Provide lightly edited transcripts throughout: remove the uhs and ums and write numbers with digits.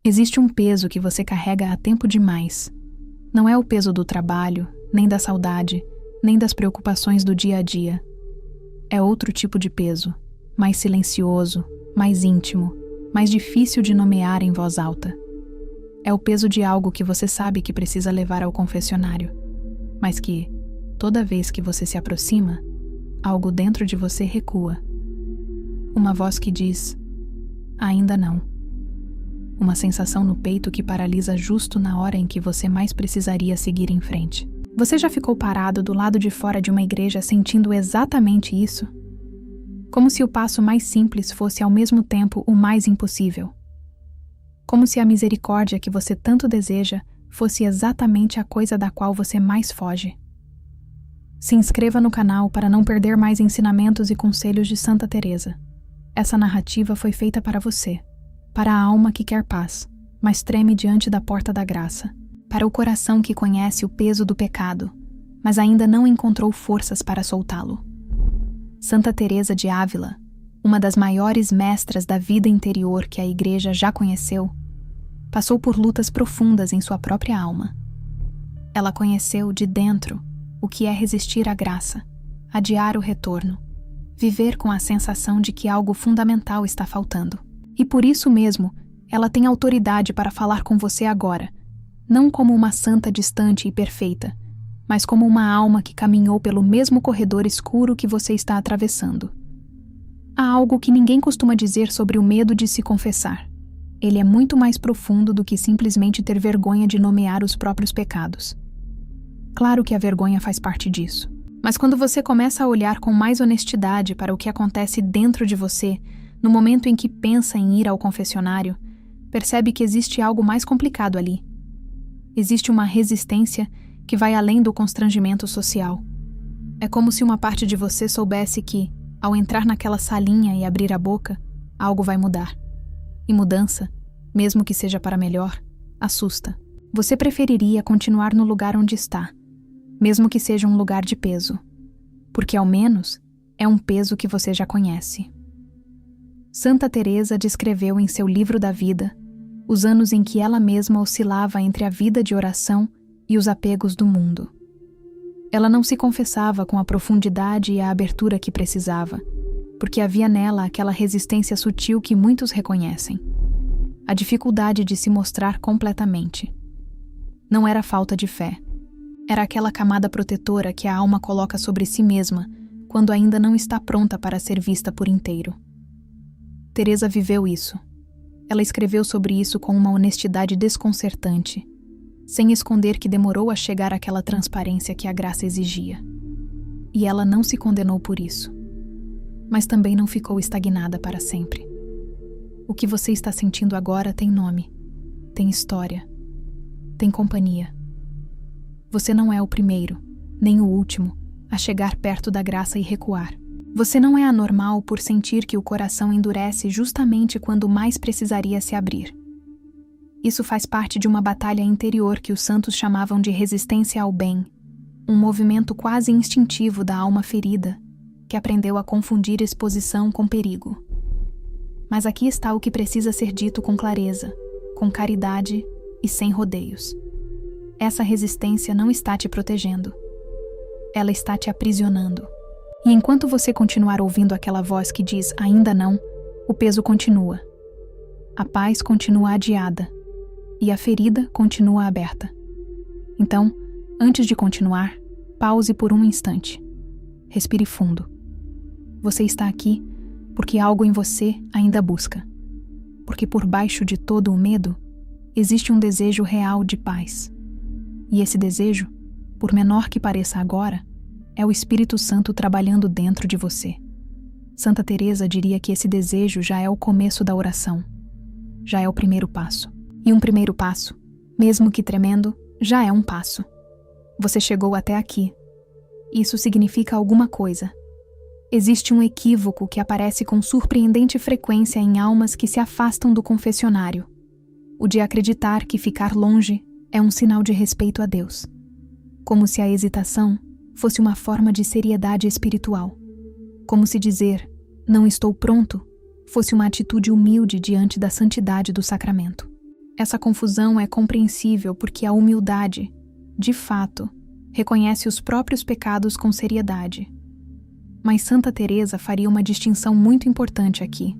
Existe um peso que você carrega há tempo demais. Não é o peso do trabalho, nem da saudade, nem das preocupações do dia a dia. É outro tipo de peso, mais silencioso, mais íntimo, mais difícil de nomear em voz alta. É o peso de algo que você sabe que precisa levar ao confessionário, mas que, toda vez que você se aproxima, algo dentro de você recua. Uma voz que diz, ainda não. Uma sensação no peito que paralisa justo na hora em que você mais precisaria seguir em frente. Você já ficou parado do lado de fora de uma igreja sentindo exatamente isso? Como se o passo mais simples fosse ao mesmo tempo o mais impossível. Como se a misericórdia que você tanto deseja fosse exatamente a coisa da qual você mais foge. Se inscreva no canal para não perder mais ensinamentos e conselhos de Santa Teresa. Essa narrativa foi feita para você, para a alma que quer paz, mas treme diante da porta da graça, para o coração que conhece o peso do pecado, mas ainda não encontrou forças para soltá-lo. Santa Teresa de Ávila, uma das maiores mestras da vida interior que a Igreja já conheceu, passou por lutas profundas em sua própria alma. Ela conheceu de dentro o que é resistir à graça, adiar o retorno, viver com a sensação de que algo fundamental está faltando. E por isso mesmo, ela tem autoridade para falar com você agora, não como uma santa distante e perfeita, mas como uma alma que caminhou pelo mesmo corredor escuro que você está atravessando. Há algo que ninguém costuma dizer sobre o medo de se confessar. Ele é muito mais profundo do que simplesmente ter vergonha de nomear os próprios pecados. Claro que a vergonha faz parte disso, mas quando você começa a olhar com mais honestidade para o que acontece dentro de você, no momento em que pensa em ir ao confessionário, percebe que existe algo mais complicado ali. Existe uma resistência que vai além do constrangimento social. É como se uma parte de você soubesse que, ao entrar naquela salinha e abrir a boca, algo vai mudar. E mudança, mesmo que seja para melhor, assusta. Você preferiria continuar no lugar onde está, mesmo que seja um lugar de peso, porque ao menos é um peso que você já conhece. Santa Teresa descreveu em seu Livro da Vida os anos em que ela mesma oscilava entre a vida de oração e os apegos do mundo. Ela não se confessava com a profundidade e a abertura que precisava, porque havia nela aquela resistência sutil que muitos reconhecem. A dificuldade de se mostrar completamente. Não era falta de fé. Era aquela camada protetora que a alma coloca sobre si mesma quando ainda não está pronta para ser vista por inteiro. Teresa viveu isso. Ela escreveu sobre isso com uma honestidade desconcertante, sem esconder que demorou a chegar àquela transparência que a graça exigia. E ela não se condenou por isso. Mas também não ficou estagnada para sempre. O que você está sentindo agora tem nome, tem história, tem companhia. Você não é o primeiro, nem o último, a chegar perto da graça e recuar. Você não é anormal por sentir que o coração endurece justamente quando mais precisaria se abrir. Isso faz parte de uma batalha interior que os santos chamavam de resistência ao bem, um movimento quase instintivo da alma ferida, que aprendeu a confundir exposição com perigo. Mas aqui está o que precisa ser dito com clareza, com caridade e sem rodeios. Essa resistência não está te protegendo. Ela está te aprisionando. E enquanto você continuar ouvindo aquela voz que diz ainda não, o peso continua. A paz continua adiada. E a ferida continua aberta. Então, antes de continuar, pause por um instante. Respire fundo. Você está aqui porque algo em você ainda busca. Porque por baixo de todo o medo, existe um desejo real de paz. E esse desejo, por menor que pareça agora, é o Espírito Santo trabalhando dentro de você. Santa Teresa diria que esse desejo já é o começo da oração. Já é o primeiro passo. E um primeiro passo, mesmo que tremendo, já é um passo. Você chegou até aqui. Isso significa alguma coisa. Existe um equívoco que aparece com surpreendente frequência em almas que se afastam do confessionário. O de acreditar que ficar longe é um sinal de respeito a Deus. Como se a hesitação fosse uma forma de seriedade espiritual. Como se dizer, não estou pronto, fosse uma atitude humilde diante da santidade do sacramento. Essa confusão é compreensível porque a humildade, de fato, reconhece os próprios pecados com seriedade. Mas Santa Teresa faria uma distinção muito importante aqui.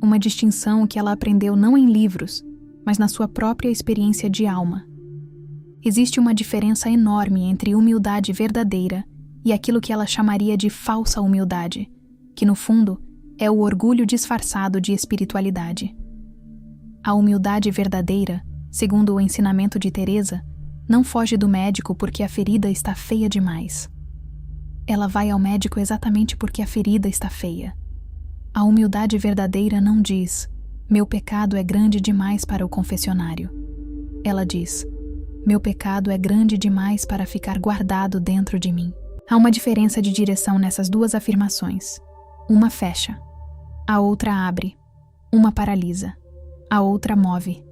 Uma distinção que ela aprendeu não em livros, mas na sua própria experiência de alma. Existe uma diferença enorme entre humildade verdadeira e aquilo que ela chamaria de falsa humildade, que no fundo é o orgulho disfarçado de espiritualidade. A humildade verdadeira, segundo o ensinamento de Teresa, não foge do médico porque a ferida está feia demais. Ela vai ao médico exatamente porque a ferida está feia. A humildade verdadeira não diz: meu pecado é grande demais para o confessionário. Ela diz: meu pecado é grande demais para ficar guardado dentro de mim. Há uma diferença de direção nessas duas afirmações. Uma fecha, a outra abre. Uma paralisa, a outra move.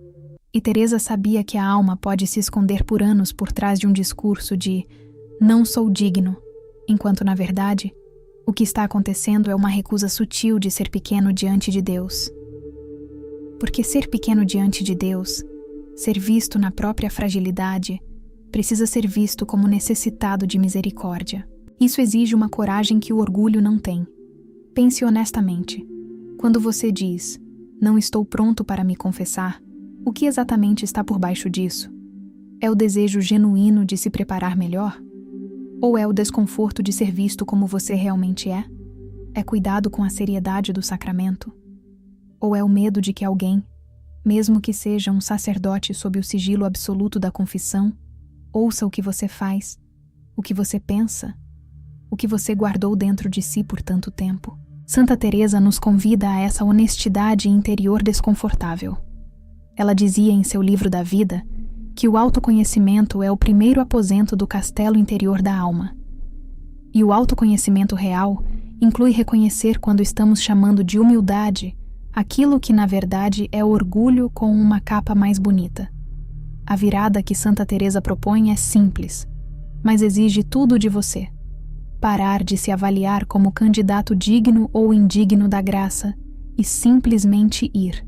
E Teresa sabia que a alma pode se esconder por anos por trás de um discurso de não sou digno, enquanto na verdade, o que está acontecendo é uma recusa sutil de ser pequeno diante de Deus. Porque ser pequeno diante de Deus, ser visto na própria fragilidade, precisa ser visto como necessitado de misericórdia. Isso exige uma coragem que o orgulho não tem. Pense honestamente. Quando você diz, não estou pronto para me confessar, o que exatamente está por baixo disso? É o desejo genuíno de se preparar melhor? Ou é o desconforto de ser visto como você realmente é? É cuidado com a seriedade do sacramento? Ou é o medo de que alguém, mesmo que seja um sacerdote sob o sigilo absoluto da confissão, ouça o que você faz, o que você pensa, o que você guardou dentro de si por tanto tempo? Santa Teresa nos convida a essa honestidade interior desconfortável. Ela dizia em seu livro da vida que o autoconhecimento é o primeiro aposento do castelo interior da alma. E o autoconhecimento real inclui reconhecer quando estamos chamando de humildade aquilo que na verdade é orgulho com uma capa mais bonita. A virada que Santa Teresa propõe é simples, mas exige tudo de você. Parar de se avaliar como candidato digno ou indigno da graça e simplesmente ir.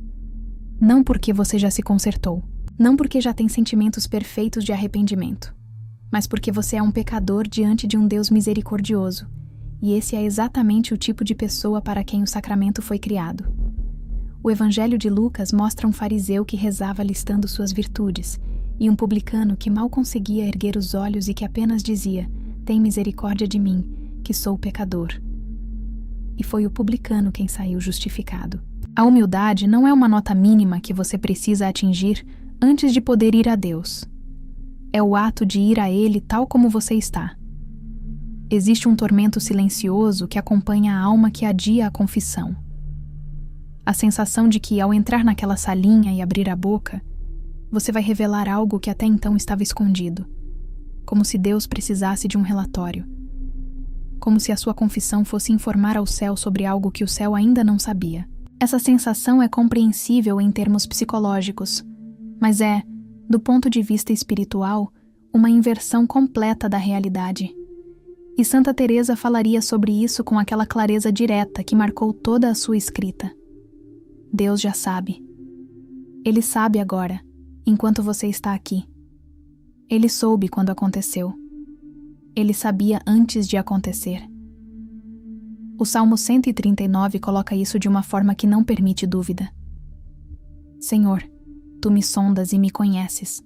Não porque você já se consertou, não porque já tem sentimentos perfeitos de arrependimento, mas porque você é um pecador diante de um Deus misericordioso, e esse é exatamente o tipo de pessoa para quem o sacramento foi criado. O Evangelho de Lucas mostra um fariseu que rezava listando suas virtudes, e um publicano que mal conseguia erguer os olhos e que apenas dizia: tem misericórdia de mim, que sou pecador. E foi o publicano quem saiu justificado. A humildade não é uma nota mínima que você precisa atingir antes de poder ir a Deus. É o ato de ir a Ele tal como você está. Existe um tormento silencioso que acompanha a alma que adia a confissão. A sensação de que, ao entrar naquela salinha e abrir a boca, você vai revelar algo que até então estava escondido. Como se Deus precisasse de um relatório. Como se a sua confissão fosse informar ao céu sobre algo que o céu ainda não sabia. Essa sensação é compreensível em termos psicológicos, mas é, do ponto de vista espiritual, uma inversão completa da realidade. E Santa Teresa falaria sobre isso com aquela clareza direta que marcou toda a sua escrita. Deus já sabe. Ele sabe agora, enquanto você está aqui. Ele soube quando aconteceu. Ele sabia antes de acontecer. O Salmo 139 coloca isso de uma forma que não permite dúvida. Senhor, tu me sondas e me conheces.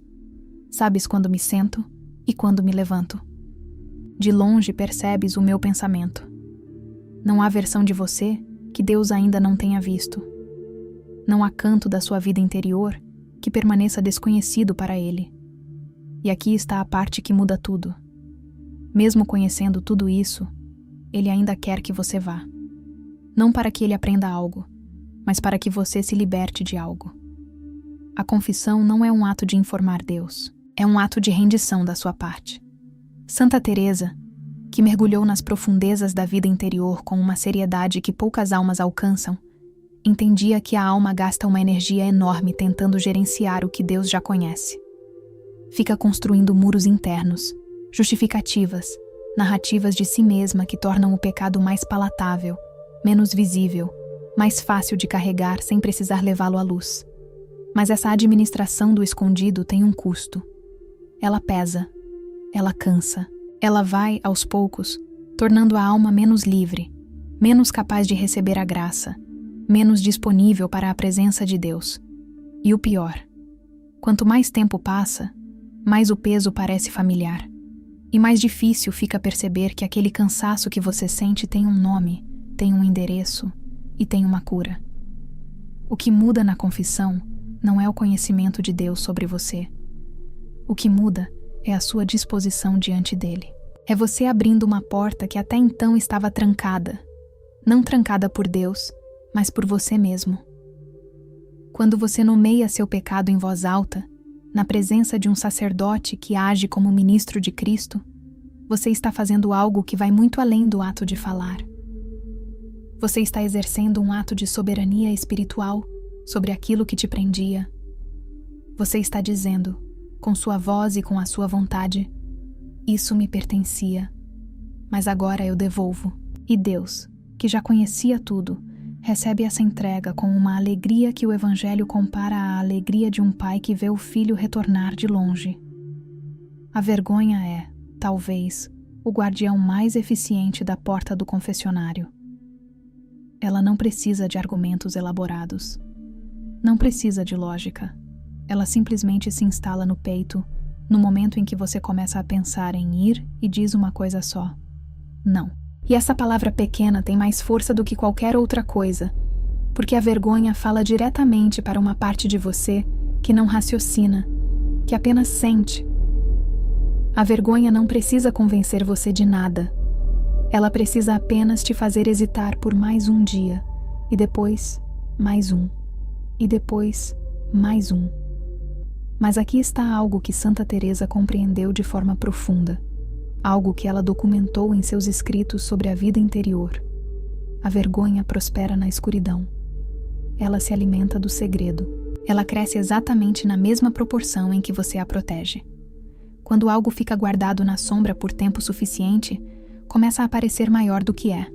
Sabes quando me sento e quando me levanto. De longe percebes o meu pensamento. Não há versão de você que Deus ainda não tenha visto. Não há canto da sua vida interior que permaneça desconhecido para Ele. E aqui está a parte que muda tudo. Mesmo conhecendo tudo isso, Ele ainda quer que você vá. Não para que Ele aprenda algo, mas para que você se liberte de algo. A confissão não é um ato de informar Deus, é um ato de rendição da sua parte. Santa Teresa, que mergulhou nas profundezas da vida interior com uma seriedade que poucas almas alcançam, entendia que a alma gasta uma energia enorme tentando gerenciar o que Deus já conhece. Fica construindo muros internos, justificativas, narrativas de si mesma que tornam o pecado mais palatável, menos visível, mais fácil de carregar sem precisar levá-lo à luz. Mas essa administração do escondido tem um custo. Ela pesa, ela cansa, ela vai, aos poucos, tornando a alma menos livre, menos capaz de receber a graça, menos disponível para a presença de Deus. E o pior, quanto mais tempo passa, mais o peso parece familiar, e mais difícil fica perceber que aquele cansaço que você sente tem um nome, tem um endereço e tem uma cura. O que muda na confissão não é o conhecimento de Deus sobre você. O que muda é a sua disposição diante dele. É você abrindo uma porta que até então estava trancada, não trancada por Deus, mas por você mesmo. Quando você nomeia seu pecado em voz alta, na presença de um sacerdote que age como ministro de Cristo, você está fazendo algo que vai muito além do ato de falar. Você está exercendo um ato de soberania espiritual sobre aquilo que te prendia. Você está dizendo, com sua voz e com a sua vontade, isso me pertencia, mas agora eu devolvo. E Deus, que já conhecia tudo, recebe essa entrega com uma alegria que o Evangelho compara à alegria de um pai que vê o filho retornar de longe. A vergonha é, talvez, o guardião mais eficiente da porta do confessionário. Ela não precisa de argumentos elaborados. Não precisa de lógica. Ela simplesmente se instala no peito, no momento em que você começa a pensar em ir e diz uma coisa só: não. E essa palavra pequena tem mais força do que qualquer outra coisa, porque a vergonha fala diretamente para uma parte de você que não raciocina, que apenas sente. A vergonha não precisa convencer você de nada. Ela precisa apenas te fazer hesitar por mais um dia, e depois mais um, e depois mais um. Mas aqui está algo que Santa Teresa compreendeu de forma profunda, algo que ela documentou em seus escritos sobre a vida interior. A vergonha prospera na escuridão. Ela se alimenta do segredo. Ela cresce exatamente na mesma proporção em que você a protege. Quando algo fica guardado na sombra por tempo suficiente, começa a parecer maior do que é.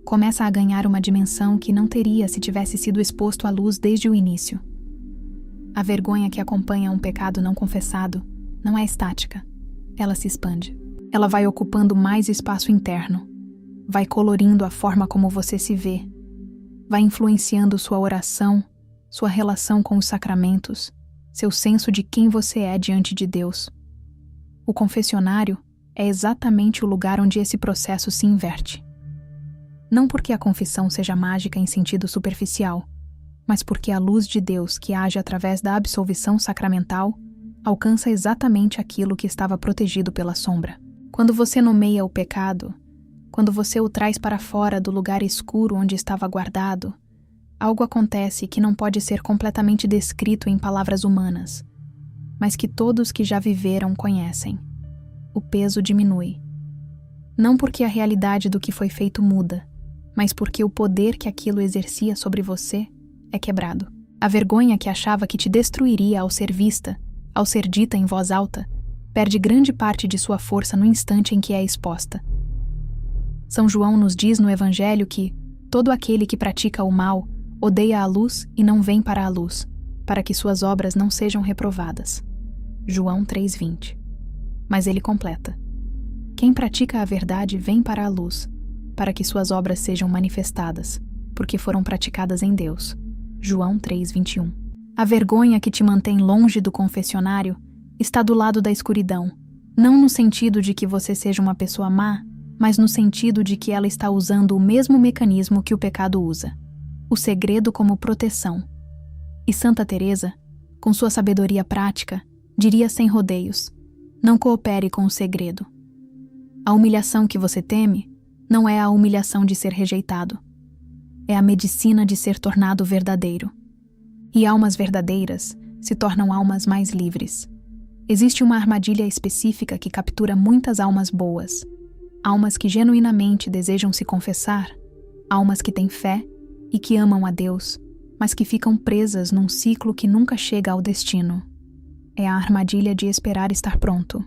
Começa a ganhar uma dimensão que não teria se tivesse sido exposto à luz desde o início. A vergonha que acompanha um pecado não confessado não é estática. Ela se expande. Ela vai ocupando mais espaço interno. Vai colorindo a forma como você se vê. Vai influenciando sua oração, sua relação com os sacramentos, seu senso de quem você é diante de Deus. O confessionário é exatamente o lugar onde esse processo se inverte. Não porque a confissão seja mágica em sentido superficial, mas porque a luz de Deus que age através da absolvição sacramental alcança exatamente aquilo que estava protegido pela sombra. Quando você nomeia o pecado, quando você o traz para fora do lugar escuro onde estava guardado, algo acontece que não pode ser completamente descrito em palavras humanas, mas que todos que já viveram conhecem. O peso diminui. Não porque a realidade do que foi feito muda, mas porque o poder que aquilo exercia sobre você é quebrado. A vergonha que achava que te destruiria ao ser vista, ao ser dita em voz alta, perde grande parte de sua força no instante em que é exposta. São João nos diz no Evangelho que todo aquele que pratica o mal odeia a luz e não vem para a luz, para que suas obras não sejam reprovadas. João 3:20. Mas ele completa: quem pratica a verdade vem para a luz, para que suas obras sejam manifestadas, porque foram praticadas em Deus. João 3:21. A vergonha que te mantém longe do confessionário está do lado da escuridão, não no sentido de que você seja uma pessoa má, mas no sentido de que ela está usando o mesmo mecanismo que o pecado usa, o segredo como proteção. E Santa Teresa, com sua sabedoria prática, diria sem rodeios: não coopere com o segredo. A humilhação que você teme não é a humilhação de ser rejeitado. É a medicina de ser tornado verdadeiro. E almas verdadeiras se tornam almas mais livres. Existe uma armadilha específica que captura muitas almas boas, almas que genuinamente desejam se confessar, almas que têm fé e que amam a Deus, mas que ficam presas num ciclo que nunca chega ao destino. É a armadilha de esperar estar pronto,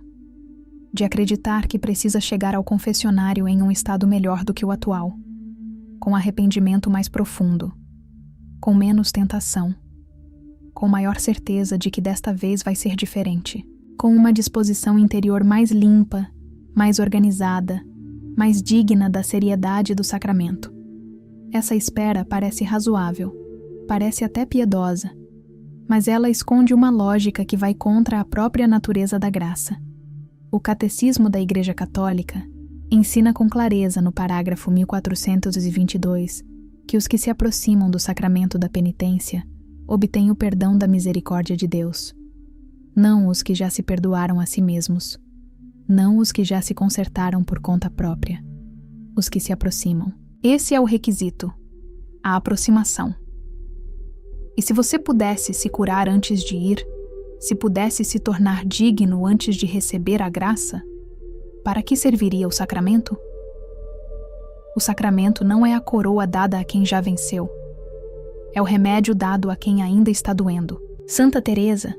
de acreditar que precisa chegar ao confessionário em um estado melhor do que o atual, com arrependimento mais profundo, com menos tentação, com maior certeza de que desta vez vai ser diferente, com uma disposição interior mais limpa, mais organizada, mais digna da seriedade do sacramento. Essa espera parece razoável, parece até piedosa, mas ela esconde uma lógica que vai contra a própria natureza da graça. O Catecismo da Igreja Católica ensina com clareza no parágrafo 1422 que os que se aproximam do sacramento da penitência obtêm o perdão da misericórdia de Deus. Não os que já se perdoaram a si mesmos, não os que já se consertaram por conta própria, os que se aproximam. Esse é o requisito, a aproximação. E se você pudesse se curar antes de ir, se pudesse se tornar digno antes de receber a graça, para que serviria o sacramento? O sacramento não é a coroa dada a quem já venceu. É o remédio dado a quem ainda está doendo. Santa Teresa,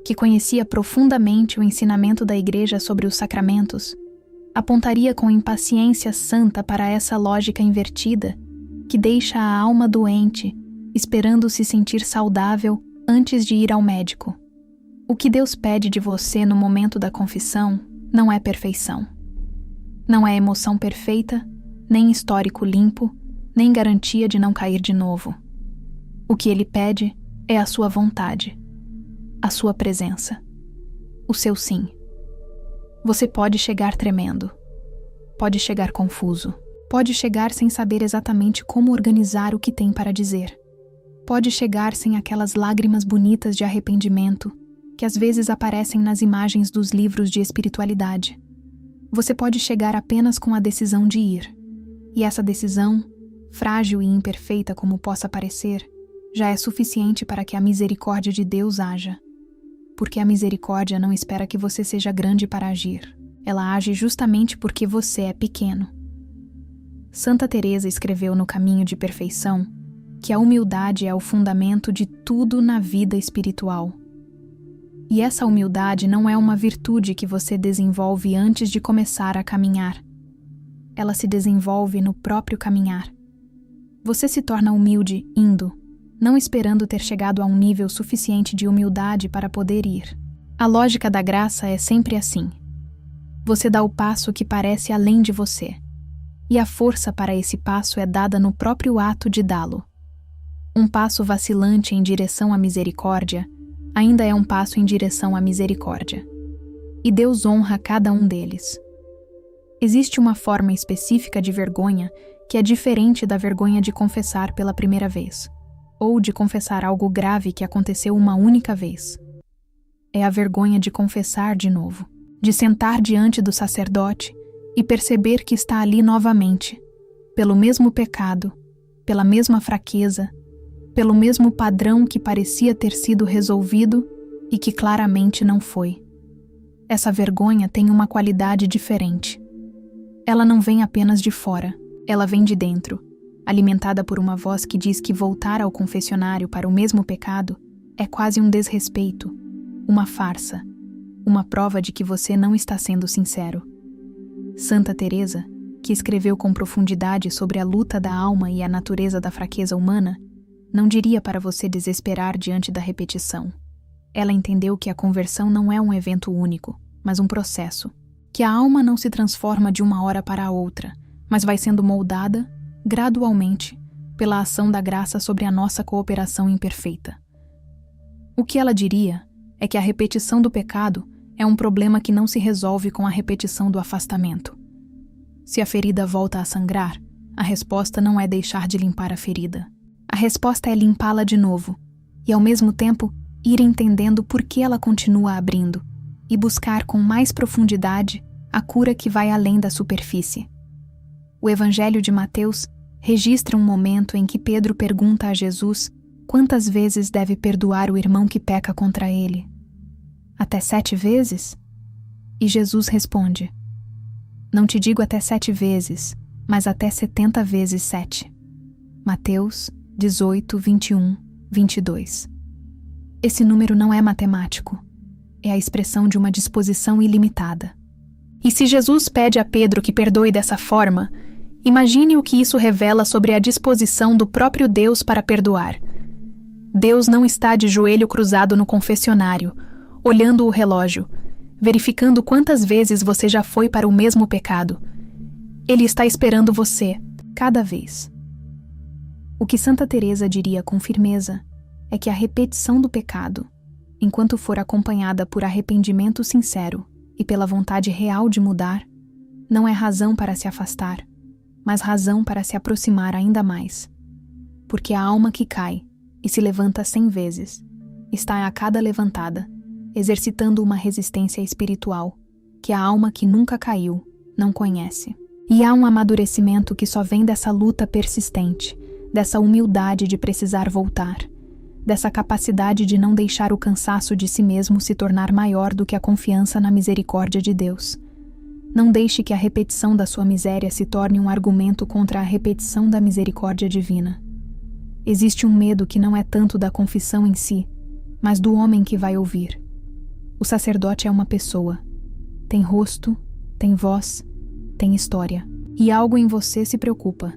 que conhecia profundamente o ensinamento da Igreja sobre os sacramentos, apontaria com impaciência santa para essa lógica invertida que deixa a alma doente, esperando se sentir saudável antes de ir ao médico. O que Deus pede de você no momento da confissão não é perfeição. Não é emoção perfeita, nem histórico limpo, nem garantia de não cair de novo. O que Ele pede é a sua vontade, a sua presença, o seu sim. Você pode chegar tremendo, pode chegar confuso, pode chegar sem saber exatamente como organizar o que tem para dizer. Pode chegar sem aquelas lágrimas bonitas de arrependimento que às vezes aparecem nas imagens dos livros de espiritualidade. Você pode chegar apenas com a decisão de ir. E essa decisão, frágil e imperfeita como possa parecer, já é suficiente para que a misericórdia de Deus haja. Porque a misericórdia não espera que você seja grande para agir. Ela age justamente porque você é pequeno. Santa Teresa escreveu no Caminho de Perfeição que a humildade é o fundamento de tudo na vida espiritual. E essa humildade não é uma virtude que você desenvolve antes de começar a caminhar. Ela se desenvolve no próprio caminhar. Você se torna humilde indo, não esperando ter chegado a um nível suficiente de humildade para poder ir. A lógica da graça é sempre assim. Você dá o passo que parece além de você, e a força para esse passo é dada no próprio ato de dá-lo. Um passo vacilante em direção à misericórdia ainda é um passo em direção à misericórdia. E Deus honra cada um deles. Existe uma forma específica de vergonha que é diferente da vergonha de confessar pela primeira vez, ou de confessar algo grave que aconteceu uma única vez. É a vergonha de confessar de novo, de sentar diante do sacerdote e perceber que está ali novamente, pelo mesmo pecado, pela mesma fraqueza, pelo mesmo padrão que parecia ter sido resolvido e que claramente não foi. Essa vergonha tem uma qualidade diferente. Ela não vem apenas de fora, ela vem de dentro, alimentada por uma voz que diz que voltar ao confessionário para o mesmo pecado é quase um desrespeito, uma farsa, uma prova de que você não está sendo sincero. Santa Teresa, que escreveu com profundidade sobre a luta da alma e a natureza da fraqueza humana, não diria para você desesperar diante da repetição. Ela entendeu que a conversão não é um evento único, mas um processo. Que a alma não se transforma de uma hora para a outra, mas vai sendo moldada, gradualmente, pela ação da graça sobre a nossa cooperação imperfeita. O que ela diria é que a repetição do pecado é um problema que não se resolve com a repetição do afastamento. Se a ferida volta a sangrar, a resposta não é deixar de limpar a ferida. A resposta é limpá-la de novo, e ao mesmo tempo ir entendendo por que ela continua abrindo, e buscar com mais profundidade a cura que vai além da superfície. O Evangelho de Mateus registra um momento em que Pedro pergunta a Jesus quantas vezes deve perdoar o irmão que peca contra ele. Até 7 vezes? E Jesus responde: não te digo até 7 vezes, mas até 70 vezes 7. Mateus 18, 21, 22. Esse número não é matemático. É a expressão de uma disposição ilimitada. E se Jesus pede a Pedro que perdoe dessa forma, imagine o que isso revela sobre a disposição do próprio Deus para perdoar. Deus não está de joelho cruzado no confessionário, olhando o relógio, verificando quantas vezes você já foi para o mesmo pecado. Ele está esperando você, cada vez. O que Santa Teresa diria com firmeza é que a repetição do pecado, enquanto for acompanhada por arrependimento sincero e pela vontade real de mudar, não é razão para se afastar, mas razão para se aproximar ainda mais. Porque a alma que cai e se levanta 100 vezes está a cada levantada exercitando uma resistência espiritual que a alma que nunca caiu não conhece. E há um amadurecimento que só vem dessa luta persistente, dessa humildade de precisar voltar, dessa capacidade de não deixar o cansaço de si mesmo se tornar maior do que a confiança na misericórdia de Deus. Não deixe que a repetição da sua miséria se torne um argumento contra a repetição da misericórdia divina. Existe um medo que não é tanto da confissão em si, mas do homem que vai ouvir. O sacerdote é uma pessoa. Tem rosto, tem voz, tem história. E algo em você se preocupa.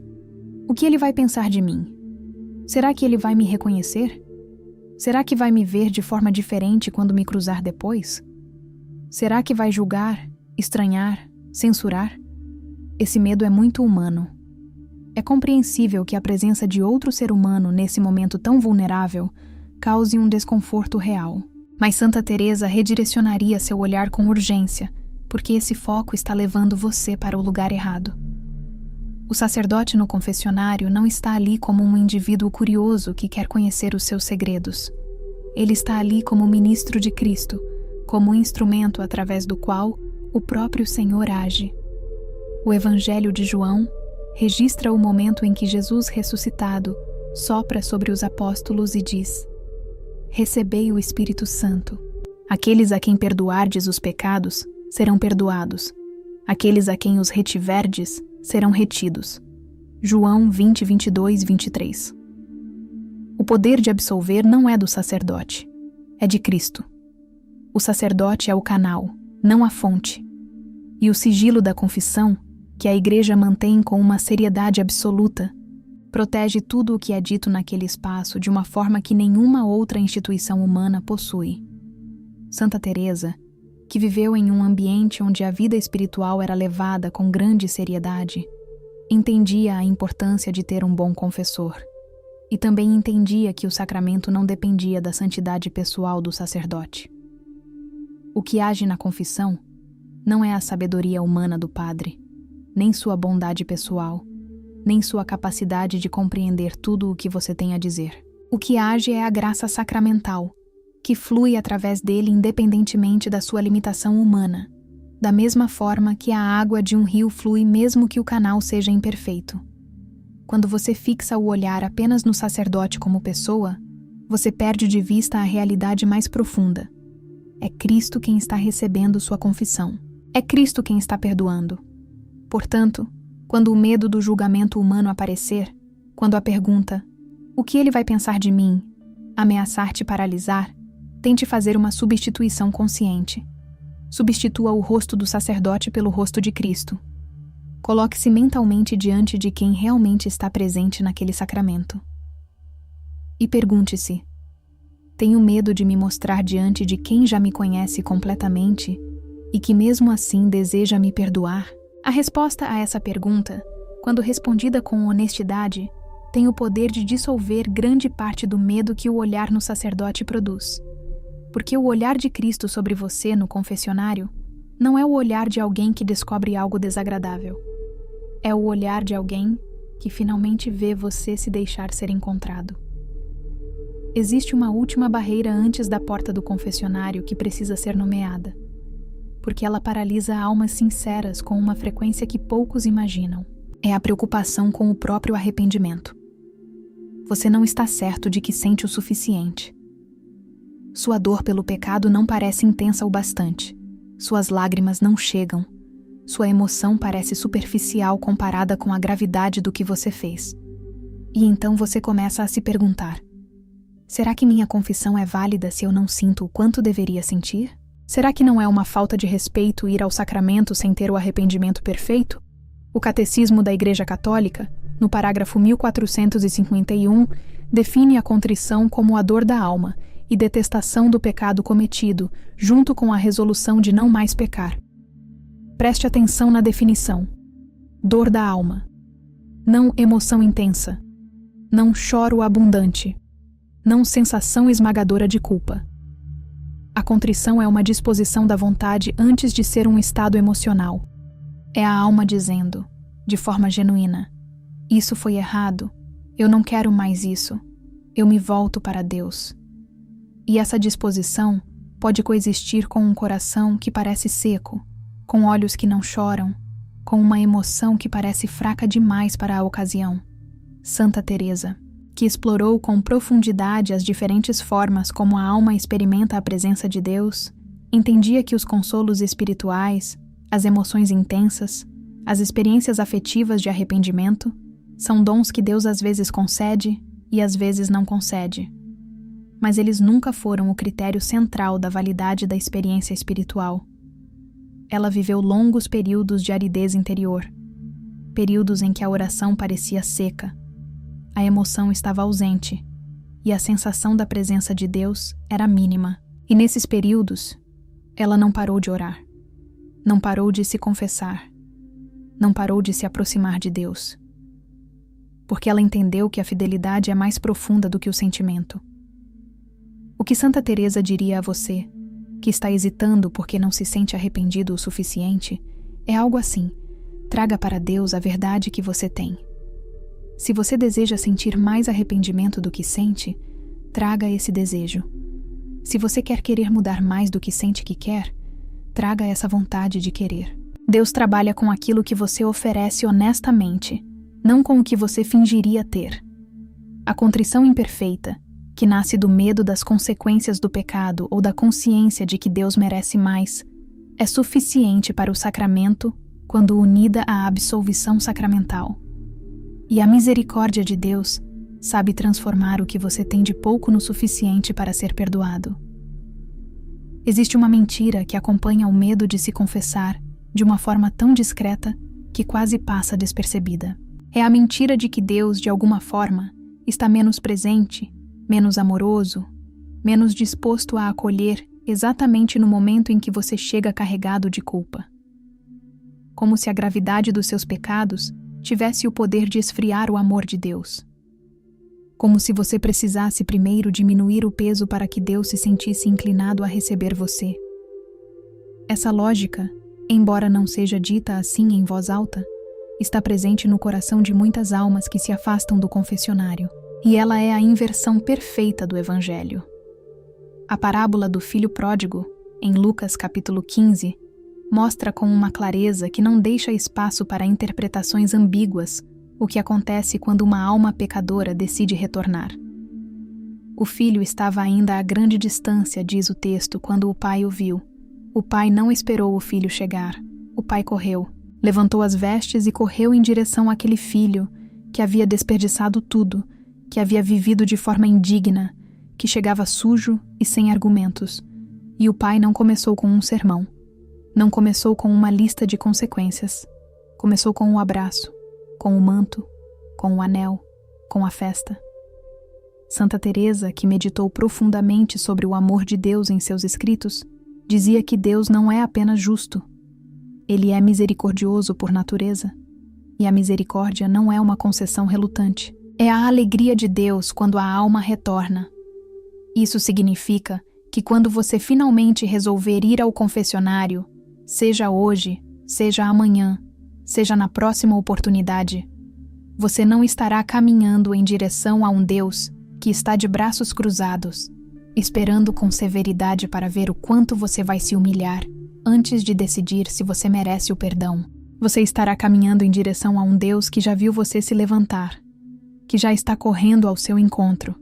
O que ele vai pensar de mim? Será que ele vai me reconhecer? Será que vai me ver de forma diferente quando me cruzar depois? Será que vai julgar, estranhar, censurar? Esse medo é muito humano. É compreensível que a presença de outro ser humano nesse momento tão vulnerável cause um desconforto real. Mas Santa Teresa redirecionaria seu olhar com urgência, porque esse foco está levando você para o lugar errado. O sacerdote no confessionário não está ali como um indivíduo curioso que quer conhecer os seus segredos. Ele está ali como ministro de Cristo, como um instrumento através do qual o próprio Senhor age. O Evangelho de João registra o momento em que Jesus ressuscitado sopra sobre os apóstolos e diz: recebei o Espírito Santo. Aqueles a quem perdoardes os pecados serão perdoados. Aqueles a quem os retiverdes serão retidos. João 20, 22 e 23. O poder de absolver não é do sacerdote, é de Cristo. O sacerdote é o canal, não a fonte. E o sigilo da confissão, que a Igreja mantém com uma seriedade absoluta, protege tudo o que é dito naquele espaço de uma forma que nenhuma outra instituição humana possui. Santa Teresa, que viveu em um ambiente onde a vida espiritual era levada com grande seriedade, entendia a importância de ter um bom confessor e também entendia que o sacramento não dependia da santidade pessoal do sacerdote. O que age na confissão não é a sabedoria humana do padre, nem sua bondade pessoal, nem sua capacidade de compreender tudo o que você tem a dizer. O que age é a graça sacramental, que flui através dele independentemente da sua limitação humana, da mesma forma que a água de um rio flui mesmo que o canal seja imperfeito. Quando você fixa o olhar apenas no sacerdote como pessoa, você perde de vista a realidade mais profunda. É Cristo quem está recebendo sua confissão. É Cristo quem está perdoando. Portanto, quando o medo do julgamento humano aparecer, quando a pergunta, o que ele vai pensar de mim, ameaçar te paralisar, tente fazer uma substituição consciente. Substitua o rosto do sacerdote pelo rosto de Cristo. Coloque-se mentalmente diante de quem realmente está presente naquele sacramento. E pergunte-se: tenho medo de me mostrar diante de quem já me conhece completamente e que mesmo assim deseja me perdoar? A resposta a essa pergunta, quando respondida com honestidade, tem o poder de dissolver grande parte do medo que o olhar no sacerdote produz. Porque o olhar de Cristo sobre você no confessionário não é o olhar de alguém que descobre algo desagradável. É o olhar de alguém que finalmente vê você se deixar ser encontrado. Existe uma última barreira antes da porta do confessionário que precisa ser nomeada, porque ela paralisa almas sinceras com uma frequência que poucos imaginam. É a preocupação com o próprio arrependimento. Você não está certo de que sente o suficiente. Sua dor pelo pecado não parece intensa o bastante. Suas lágrimas não chegam. Sua emoção parece superficial comparada com a gravidade do que você fez. E então você começa a se perguntar: será que minha confissão é válida se eu não sinto o quanto deveria sentir? Será que não é uma falta de respeito ir ao sacramento sem ter o arrependimento perfeito? O Catecismo da Igreja Católica, no parágrafo 1451, Define a contrição como a dor da alma e detestação do pecado cometido, junto com a resolução de não mais pecar. Preste atenção na definição. Dor da alma. Não emoção intensa. Não choro abundante. Não sensação esmagadora de culpa. A contrição é uma disposição da vontade antes de ser um estado emocional. É a alma dizendo, de forma genuína: isso foi errado, eu não quero mais isso, eu me volto para Deus. E essa disposição pode coexistir com um coração que parece seco, com olhos que não choram, com uma emoção que parece fraca demais para a ocasião. Santa Teresa, que explorou com profundidade as diferentes formas como a alma experimenta a presença de Deus, entendia que os consolos espirituais, as emoções intensas, as experiências afetivas de arrependimento, são dons que Deus às vezes concede e às vezes não concede. Mas eles nunca foram o critério central da validade da experiência espiritual. Ela viveu longos períodos de aridez interior, períodos em que a oração parecia seca, a emoção estava ausente e a sensação da presença de Deus era mínima. E nesses períodos, ela não parou de orar, não parou de se confessar, não parou de se aproximar de Deus. Porque ela entendeu que a fidelidade é mais profunda do que o sentimento. O que Santa Teresa diria a você, que está hesitando porque não se sente arrependido o suficiente, é algo assim: traga para Deus a verdade que você tem. Se você deseja sentir mais arrependimento do que sente, traga esse desejo. Se você querer mudar mais do que sente que quer, traga essa vontade de querer. Deus trabalha com aquilo que você oferece honestamente, não com o que você fingiria ter. A contrição imperfeita, que nasce do medo das consequências do pecado ou da consciência de que Deus merece mais, é suficiente para o sacramento quando unida à absolvição sacramental. E a misericórdia de Deus sabe transformar o que você tem de pouco no suficiente para ser perdoado. Existe uma mentira que acompanha o medo de se confessar de uma forma tão discreta que quase passa despercebida. É a mentira de que Deus, de alguma forma, está menos presente, menos amoroso, menos disposto a acolher exatamente no momento em que você chega carregado de culpa. Como se a gravidade dos seus pecados tivesse o poder de esfriar o amor de Deus. Como se você precisasse primeiro diminuir o peso para que Deus se sentisse inclinado a receber você. Essa lógica, embora não seja dita assim em voz alta, está presente no coração de muitas almas que se afastam do confessionário, e ela é a inversão perfeita do Evangelho. A parábola do filho pródigo, em Lucas capítulo 15, mostra com uma clareza que não deixa espaço para interpretações ambíguas o que acontece quando uma alma pecadora decide retornar. O filho estava ainda a grande distância, diz o texto, quando o pai o viu. O pai não esperou o filho chegar. O pai correu, levantou as vestes e correu em direção àquele filho que havia desperdiçado tudo, que havia vivido de forma indigna, que chegava sujo e sem argumentos. E o pai não começou com um sermão. Não começou com uma lista de consequências. Começou com o abraço, com o manto, com o anel, com a festa. Santa Teresa, que meditou profundamente sobre o amor de Deus em seus escritos, dizia que Deus não é apenas justo. Ele é misericordioso por natureza. E a misericórdia não é uma concessão relutante. É a alegria de Deus quando a alma retorna. Isso significa que quando você finalmente resolver ir ao confessionário, seja hoje, seja amanhã, seja na próxima oportunidade, você não estará caminhando em direção a um Deus que está de braços cruzados, esperando com severidade para ver o quanto você vai se humilhar antes de decidir se você merece o perdão. Você estará caminhando em direção a um Deus que já viu você se levantar, que já está correndo ao seu encontro,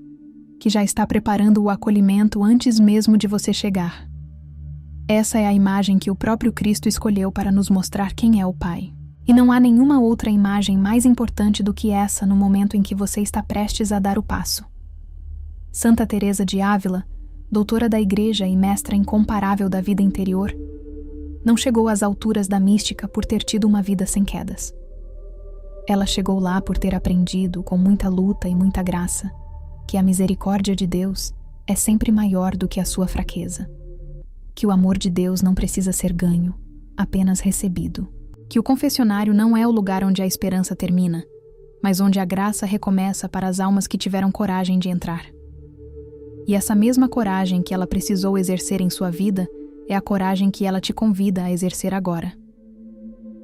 que já está preparando o acolhimento antes mesmo de você chegar. Essa é a imagem que o próprio Cristo escolheu para nos mostrar quem é o Pai. E não há nenhuma outra imagem mais importante do que essa no momento em que você está prestes a dar o passo. Santa Teresa de Ávila, doutora da Igreja e mestra incomparável da vida interior, não chegou às alturas da mística por ter tido uma vida sem quedas. Ela chegou lá por ter aprendido, com muita luta e muita graça, que a misericórdia de Deus é sempre maior do que a sua fraqueza. Que o amor de Deus não precisa ser ganho, apenas recebido. Que o confessionário não é o lugar onde a esperança termina, mas onde a graça recomeça para as almas que tiveram coragem de entrar. E essa mesma coragem que ela precisou exercer em sua vida é a coragem que ela te convida a exercer agora.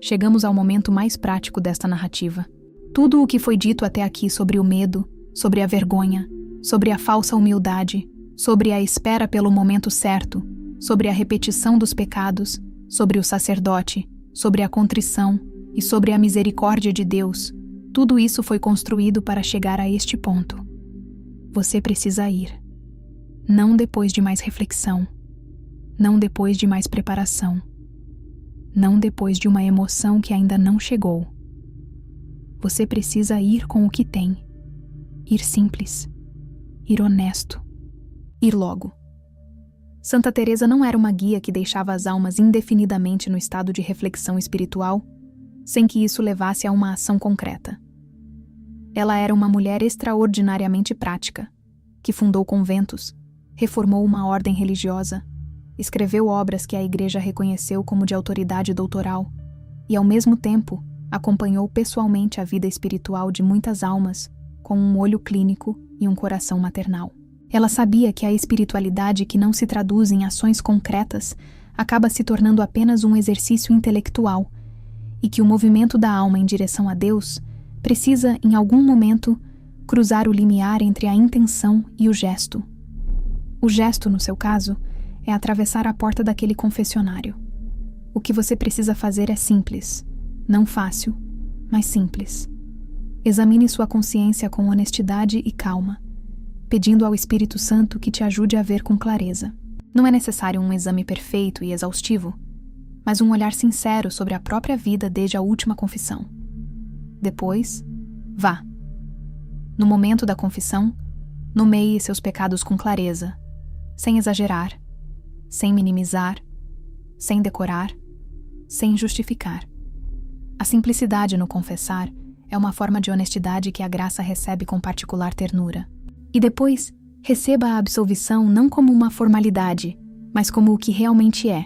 Chegamos ao momento mais prático desta narrativa. Tudo o que foi dito até aqui sobre o medo, sobre a vergonha, sobre a falsa humildade, sobre a espera pelo momento certo, sobre a repetição dos pecados, sobre o sacerdote, sobre a contrição e sobre a misericórdia de Deus, tudo isso foi construído para chegar a este ponto. Você precisa ir. Não depois de mais reflexão. Não depois de mais preparação. Não depois de uma emoção que ainda não chegou. Você precisa ir com o que tem. Ir simples. Ir honesto. Ir logo. Santa Teresa não era uma guia que deixava as almas indefinidamente no estado de reflexão espiritual, sem que isso levasse a uma ação concreta. Ela era uma mulher extraordinariamente prática, que fundou conventos, reformou uma ordem religiosa, escreveu obras que a Igreja reconheceu como de autoridade doutoral e, ao mesmo tempo, acompanhou pessoalmente a vida espiritual de muitas almas com um olho clínico e um coração maternal. Ela sabia que a espiritualidade que não se traduz em ações concretas acaba se tornando apenas um exercício intelectual e que o movimento da alma em direção a Deus precisa, em algum momento, cruzar o limiar entre a intenção e o gesto. O gesto, no seu caso, é atravessar a porta daquele confessionário. O que você precisa fazer é simples, não fácil, mas simples. Examine sua consciência com honestidade e calma, pedindo ao Espírito Santo que te ajude a ver com clareza. Não é necessário um exame perfeito e exaustivo, mas um olhar sincero sobre a própria vida desde a última confissão. Depois, vá. No momento da confissão, nomeie seus pecados com clareza, sem exagerar, sem minimizar, sem decorar, sem justificar. A simplicidade no confessar é uma forma de honestidade que a graça recebe com particular ternura. E depois, receba a absolvição não como uma formalidade, mas como o que realmente é: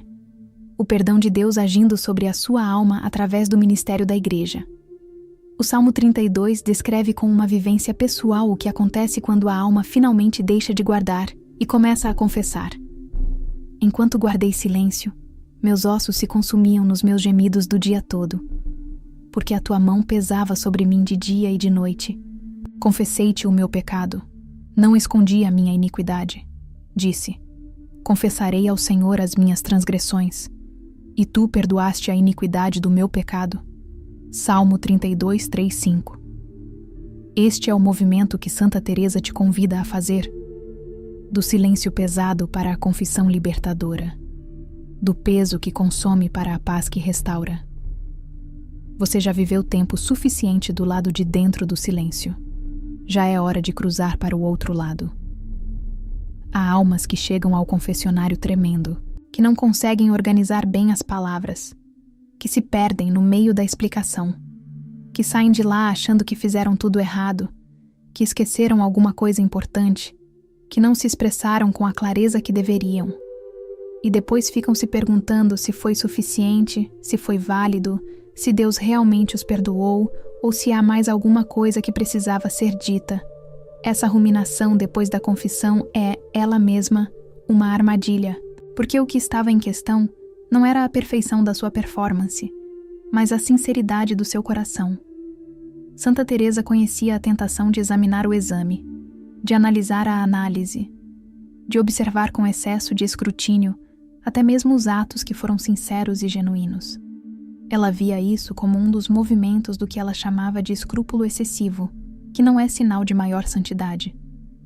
o perdão de Deus agindo sobre a sua alma através do ministério da Igreja. O Salmo 32 descreve com uma vivência pessoal o que acontece quando a alma finalmente deixa de guardar e começa a confessar. Enquanto guardei silêncio, meus ossos se consumiam nos meus gemidos do dia todo, porque a tua mão pesava sobre mim de dia e de noite. Confessei-te o meu pecado, não escondi a minha iniquidade. Disse: confessarei ao Senhor as minhas transgressões, e tu perdoaste a iniquidade do meu pecado. Salmo 32, 3, 5. Este é o movimento que Santa Teresa te convida a fazer. Do silêncio pesado para a confissão libertadora. Do peso que consome para a paz que restaura. Você já viveu tempo suficiente do lado de dentro do silêncio. Já é hora de cruzar para o outro lado. Há almas que chegam ao confessionário tremendo, que não conseguem organizar bem as palavras, que se perdem no meio da explicação, que saem de lá achando que fizeram tudo errado, que esqueceram alguma coisa importante, que não se expressaram com a clareza que deveriam. E depois ficam se perguntando se foi suficiente, se foi válido, se Deus realmente os perdoou ou se há mais alguma coisa que precisava ser dita. Essa ruminação depois da confissão é, ela mesma, uma armadilha, porque o que estava em questão não era a perfeição da sua performance, mas a sinceridade do seu coração. Santa Teresa conhecia a tentação de examinar o exame, de analisar a análise, de observar com excesso de escrutínio até mesmo os atos que foram sinceros e genuínos. Ela via isso como um dos movimentos do que ela chamava de escrúpulo excessivo, que não é sinal de maior santidade,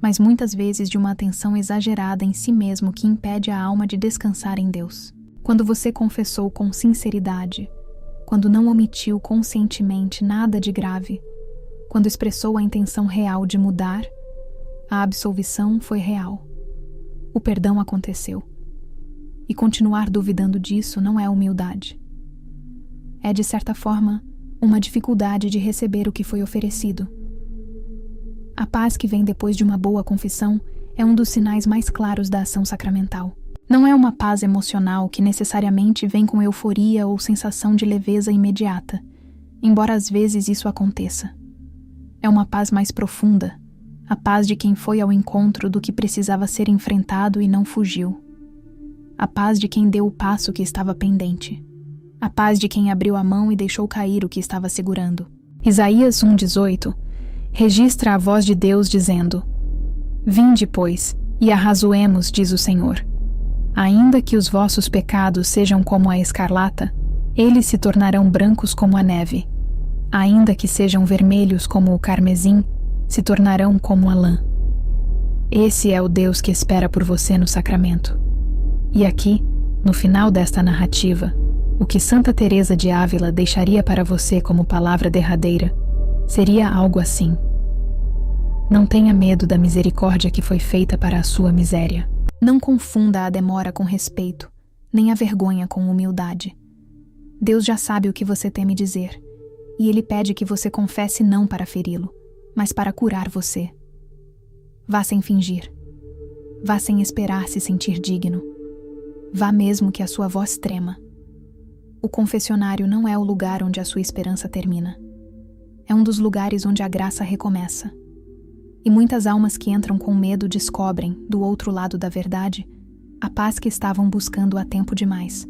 mas muitas vezes de uma atenção exagerada em si mesmo que impede a alma de descansar em Deus. Quando você confessou com sinceridade, quando não omitiu conscientemente nada de grave, quando expressou a intenção real de mudar, a absolvição foi real. O perdão aconteceu. E continuar duvidando disso não é humildade. É, de certa forma, uma dificuldade de receber o que foi oferecido. A paz que vem depois de uma boa confissão é um dos sinais mais claros da ação sacramental. Não é uma paz emocional que necessariamente vem com euforia ou sensação de leveza imediata, embora às vezes isso aconteça. É uma paz mais profunda, a paz de quem foi ao encontro do que precisava ser enfrentado e não fugiu. A paz de quem deu o passo que estava pendente. A paz de quem abriu a mão e deixou cair o que estava segurando. Isaías 1,18 registra a voz de Deus dizendo: Vinde, pois, e arrazoemos, diz o Senhor. Ainda que os vossos pecados sejam como a escarlata, eles se tornarão brancos como a neve. Ainda que sejam vermelhos como o carmesim, se tornarão como a lã. Esse é o Deus que espera por você no sacramento. E aqui, no final desta narrativa, o que Santa Teresa de Ávila deixaria para você como palavra derradeira seria algo assim: não tenha medo da misericórdia que foi feita para a sua miséria. Não confunda a demora com respeito, nem a vergonha com humildade. Deus já sabe o que você teme dizer, e Ele pede que você confesse não para feri-lo, mas para curar você. Vá sem fingir. Vá sem esperar se sentir digno. Vá mesmo que a sua voz trema. O confessionário não é o lugar onde a sua esperança termina. É um dos lugares onde a graça recomeça. E muitas almas que entram com medo descobrem, do outro lado da verdade, a paz que estavam buscando há tempo demais.